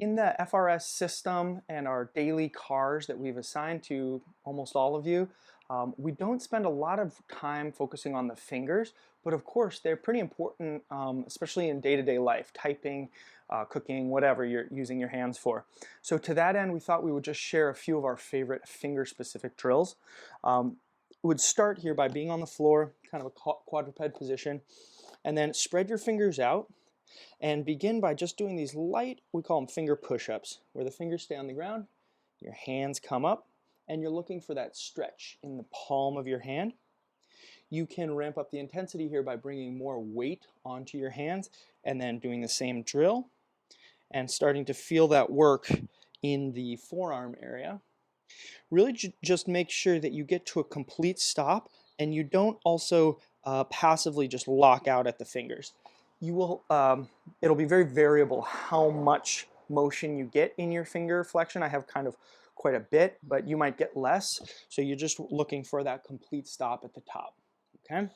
In the FRS system and our daily cars that we've assigned to almost all of you, we don't spend a lot of time focusing on the fingers, but of course they're pretty important, especially in day-to-day life, typing, cooking, whatever you're using your hands for. So to that end, we thought we would just share a few of our favorite finger-specific drills. We would start here by being on the floor, kind of a quadruped position, and then spread your fingers out and begin by just doing these light, we call them finger push-ups, where the fingers stay on the ground, your hands come up, and you're looking for that stretch in the palm of your hand. You can ramp up the intensity here by bringing more weight onto your hands and then doing the same drill and starting to feel that work in the forearm area. Really just make sure that you get to a complete stop and you don't also passively just lock out at the fingers. You will, it'll be very variable how much motion you get in your finger flexion. I have kind of quite a bit, but you might get less. So you're just looking for that complete stop at the top, okay?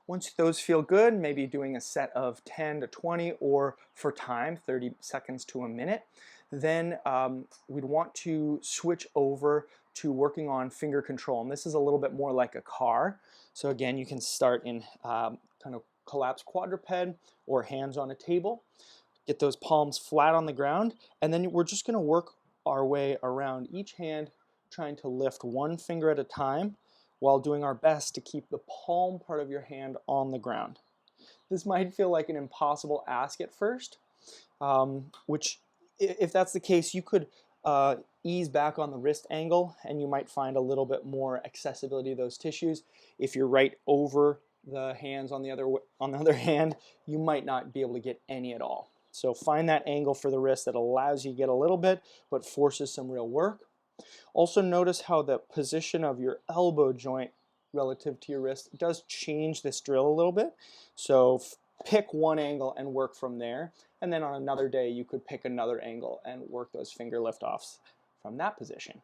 Once those feel good, maybe doing a set of 10 to 20 or for time, 30 seconds to a minute, then we'd want to switch over to working on finger control. And this is a little bit more like a car. So again, you can start in kind of collapsed quadruped or hands on a table. Get those palms flat on the ground, and then we're just going to work our way around each hand, trying to lift one finger at a time while doing our best to keep the palm part of your hand on the ground. This might feel like an impossible ask at first, which if that's the case, you could ease back on the wrist angle and you might find a little bit more accessibility to those tissues. If you're right over the hands on the other hand, you might not be able to get any at all. So find that angle for the wrist that allows you to get a little bit but forces some real work. Also notice how the position of your elbow joint relative to your wrist does change this drill a little bit. So pick one angle and work from there. And then on another day, you could pick another angle and work those finger lift-offs from that position.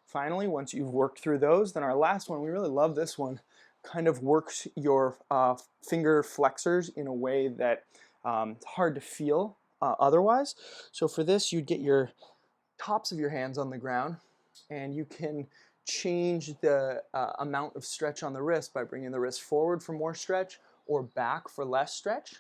Finally, once you've worked through those, then our last one, we really love this one, kind of works your finger flexors in a way that it's hard to feel otherwise. So for this, you'd get your tops of your hands on the ground, and you can change the amount of stretch on the wrist by bringing the wrist forward for more stretch or back for less stretch.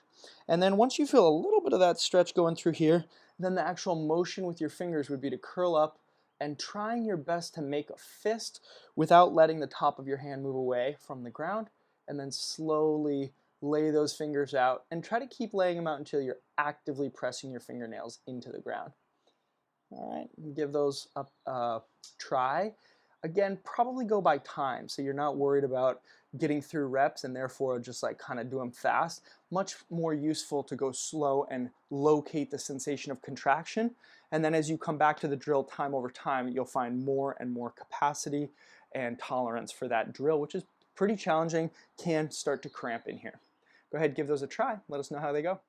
And then once you feel a little bit of that stretch going through here, then the actual motion with your fingers would be to curl up and trying your best to make a fist without letting the top of your hand move away from the ground, and then slowly lay those fingers out and try to keep laying them out until you're actively pressing your fingernails into the ground. All right, give those a try. Again, probably go by time, so you're not worried about getting through reps and therefore just like kind of do them fast. Much more useful to go slow and locate the sensation of contraction. And then as you come back to the drill time over time, you'll find more and more capacity and tolerance for that drill, which is pretty challenging, can start to cramp in here. Go ahead, give those a try. Let us know how they go.